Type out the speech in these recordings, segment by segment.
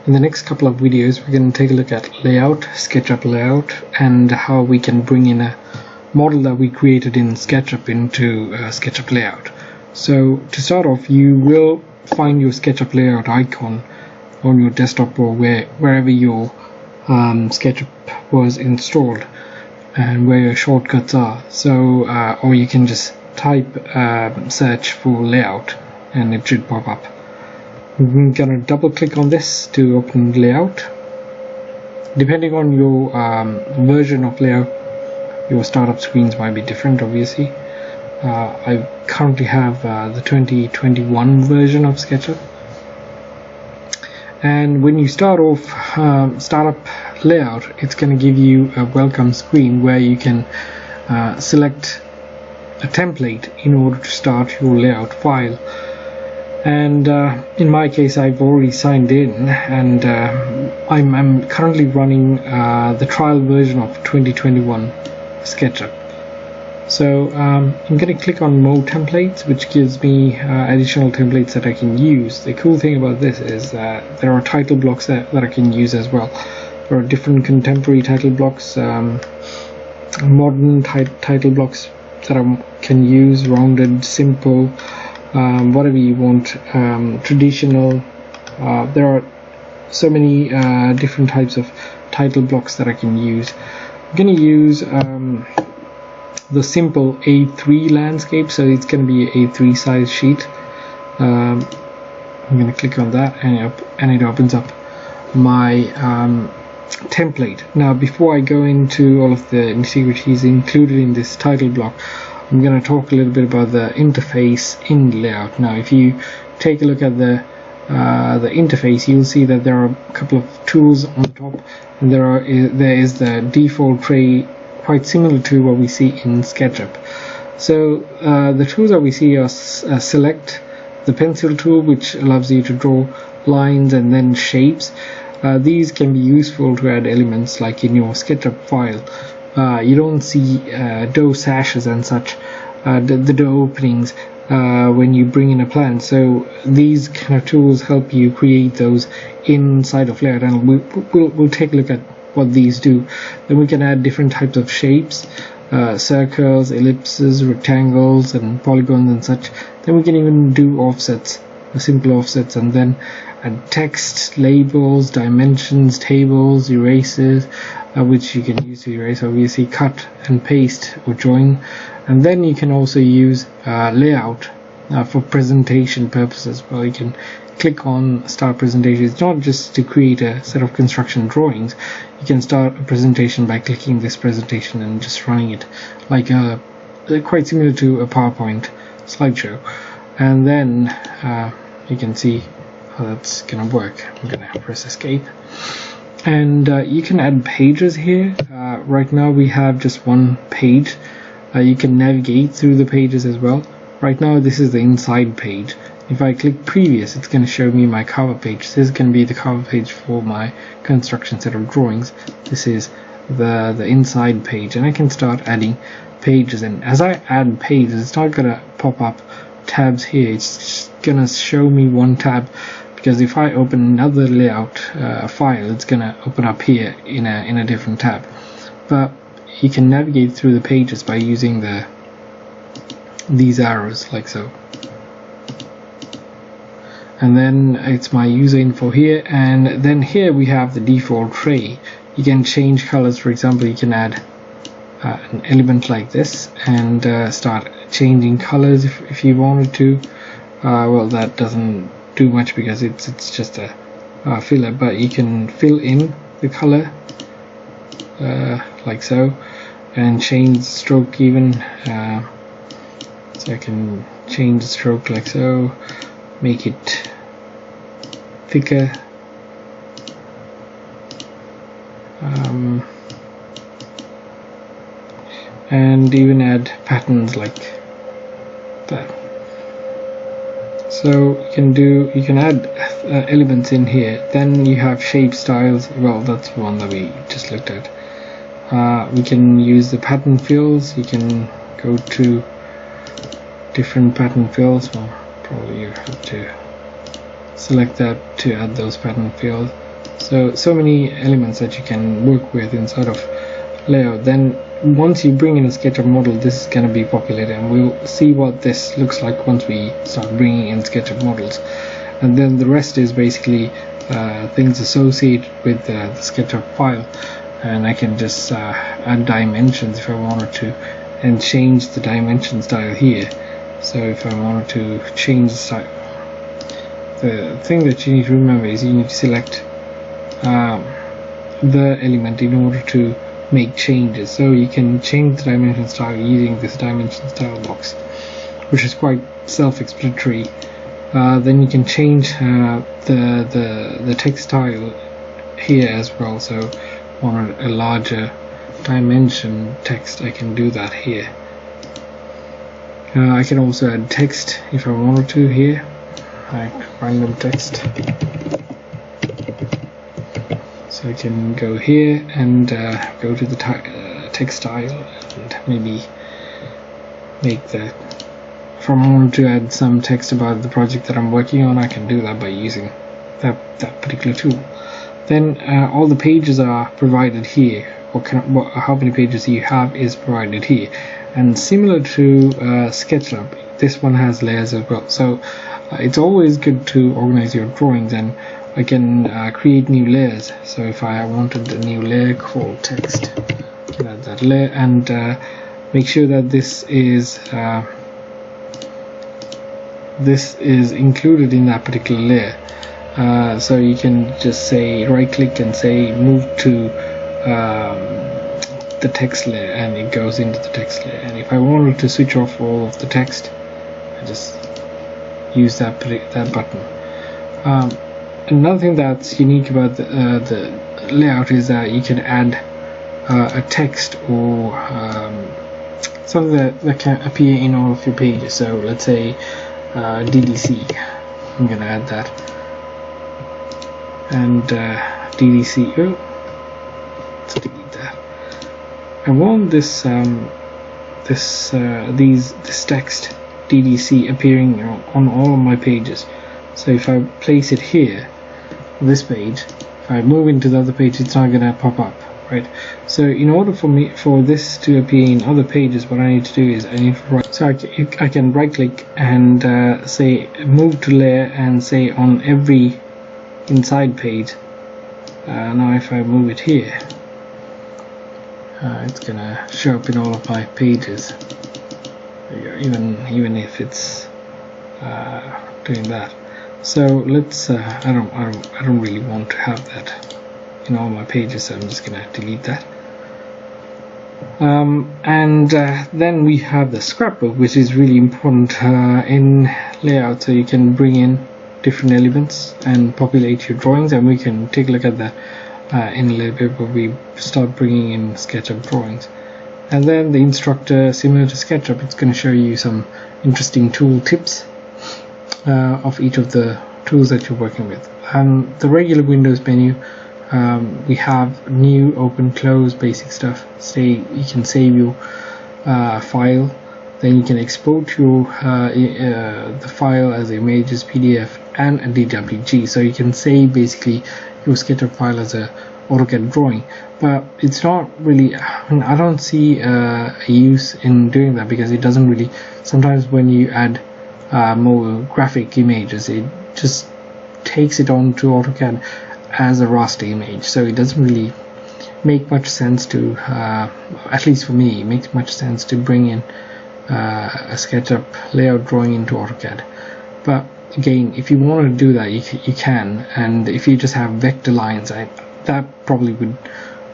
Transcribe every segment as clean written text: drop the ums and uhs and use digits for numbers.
In the next couple of videos, we're going to take a look at layout, SketchUp Layout, and how we can bring in a model that we created in SketchUp into SketchUp Layout. So to start off, you will find your SketchUp Layout icon on your desktop or wherever your SketchUp was installed and where your shortcuts are. So or you can just type search for layout and it should pop up. I'm gonna double click on this to open layout. Depending on your version of layout, your startup screens might be different, obviously. I currently have the 2021 version of SketchUp, and when you start off startup layout, it's going to give you a welcome screen where you can select a template in order to start your layout file. And in my case, I've already signed in, and I'm currently running the trial version of 2021 SketchUp. So I'm going to click on more templates, which gives me additional templates that I can use. The cool thing about this is that there are title blocks that I can use as well. There are different contemporary title blocks, modern title blocks that I can use, rounded, simple, whatever you want, traditional. There are so many different types of title blocks that I can use. I'm going to use the simple A3 landscape, so it's going to be an A3 size sheet. I'm going to click on that, and it opens up my template. Now, before I go into all of the nitty-gritties included in this title block, I'm going to talk a little bit about the interface in layout. Now, if you take a look at the interface, you'll see that there are a couple of tools on the top, and there is the default tray, quite similar to what we see in SketchUp. So the tools that we see are select, the pencil tool, which allows you to draw lines and then shapes. These can be useful to add elements, like in your SketchUp file. You don't see door sashes and such, the door openings when you bring in a plan. So these kind of tools help you create those inside of layout, and we'll take a look at what these do. Then we can add different types of shapes, circles, ellipses, rectangles, and polygons and such. Then we can even do offsets, simple offsets, and then add text, labels, dimensions, tables, erasers, which you can use to erase, obviously, cut and paste or join. And then you can also use layout for presentation purposes. Well, you can click on start presentation. It's not just to create a set of construction drawings. You can start a presentation by clicking this presentation and just running it like quite similar to a PowerPoint slideshow. And then you can see how that's gonna work. I'm gonna press escape, and you can add pages here. Right now we have just one page. You can navigate through the pages as well. Right now this is the inside page. If I click previous, it's going to show me my cover page. This is going to be the cover page for my construction set of drawings. This is the inside page, and I can start adding pages. And as I add pages, it's not going to pop up tabs here. It's just going to show me one tab, because if I open another layout file, it's going to open up here in a different tab. But you can navigate through the pages by using these arrows, like so. And then it's my user info here, and then here we have the default tray. You can change colors. For example, you can add an element like this and start changing colors if you wanted to. Well, that doesn't do much because it's just a filler, but you can fill in the color like so, and change the stroke even. So I can change the stroke like so, make it thicker, and even add patterns like that. So you can add elements in here. Then you have shape styles. Well, that's the one that we just looked at. We can use the pattern fills. You can go to different pattern fills. Well, probably you have to select that to add those pattern fills. So many elements that you can work with inside of layout. Then once you bring in a SketchUp model, this is going to be populated, and we'll see what this looks like once we start bringing in SketchUp models. And then the rest is basically things associated with the SketchUp file, and I can just add dimensions if I wanted to, and change the dimension style here. So if I wanted to change the style, the thing that you need to remember is you need to select the element in order to make changes. So you can change the dimension style using this dimension style box, which is quite self-explanatory. Then you can change the text style here as well. So on a larger dimension text, I can do that here. I can also add text if I wanted to here, like random text. So I can go here and go to the text style and maybe make that. If I want to add some text about the project that I'm working on, I can do that by using that particular tool. Then all the pages are provided here. How many pages you have is provided here. And similar to SketchUp, this one has layers as well. So it's always good to organize your drawings, and I can create new layers. So if I wanted a new layer called text, I can add that layer and make sure that this is included in that particular layer. So you can just say right click and say move to the text layer, and it goes into the text layer. And if I wanted to switch off all of the text, I just use that button. Another thing that's unique about the layout is that you can add a text or something that can appear in all of your pages. So let's say DDC, I'm going to add that, and DDC, let's delete that. I want this this text DDC appearing on all of my pages. So if I place it here, this page, if I move into the other page, it's not going to pop up, right? So in order for this to appear in other pages, what I need to do is I need to I can right click and say move to layer and say on every inside page. Now if I move it here, it's gonna show up in all of my pages, even if it's doing that. So let's I don't really want to have that in all my pages, so I'm just gonna delete that. And then we have the scrapbook, which is really important in layout, so you can bring in different elements and populate your drawings, and we can take a look at that in a little bit when we start bringing in SketchUp drawings. And then the instructor, similar to SketchUp, it's going to show you some interesting tool tips of each of the tools that you're working with. The regular Windows menu, we have new, open, close, basic stuff. You can save your file, then you can export your the file as images, PDF, and a DWG. So you can save basically your SketchUp file as a AutoCAD drawing, but it's not really, I don't see a use in doing that, because it doesn't really, sometimes when you add more graphic images, it just takes it onto AutoCAD as a raster image, so it doesn't really make much sense to, at least for me, it makes much sense to bring in a SketchUp layout drawing into AutoCAD. But again, if you want to do that, you can, and if you just have vector lines, that probably would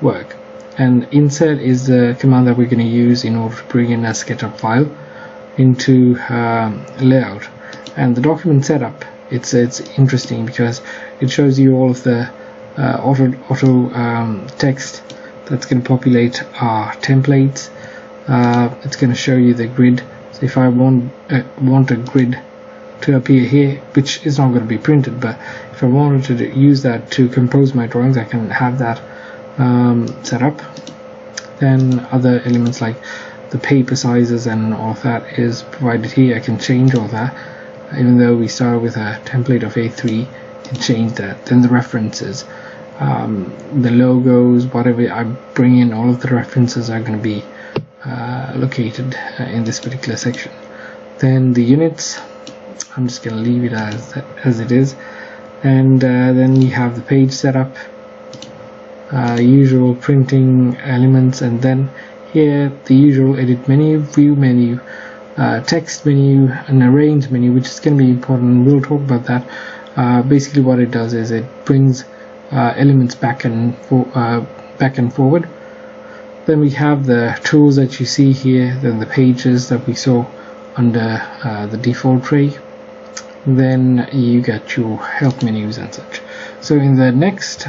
work. And insert is the command that we're going to use in order to bring in a SketchUp file into layout. And the document setup, it's interesting because it shows you all of the auto text that's going to populate our templates. It's going to show you the grid. So if I want a grid to appear here, which is not going to be printed, but if I wanted to use that to compose my drawings, I can have that set up. Then other elements like the paper sizes and all of that is provided here. I can change all that, even though we started with a template of A3, and change that. Then the references, the logos, whatever I bring in, all of the references are going to be located in this particular section. Then the units, I'm just going to leave it as it is, and then we have the page setup, usual printing elements, and then here the usual edit menu, view menu, text menu, and arrange menu, which is going to be important. We'll talk about that. Basically what it does is it brings elements back and forward. Then we have the tools that you see here, then the pages that we saw under the default tray. Then you get your help menus and such. So in the next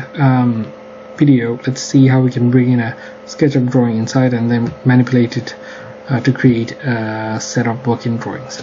video, let's see how we can bring in a SketchUp drawing inside and then manipulate it to create a set of working drawings.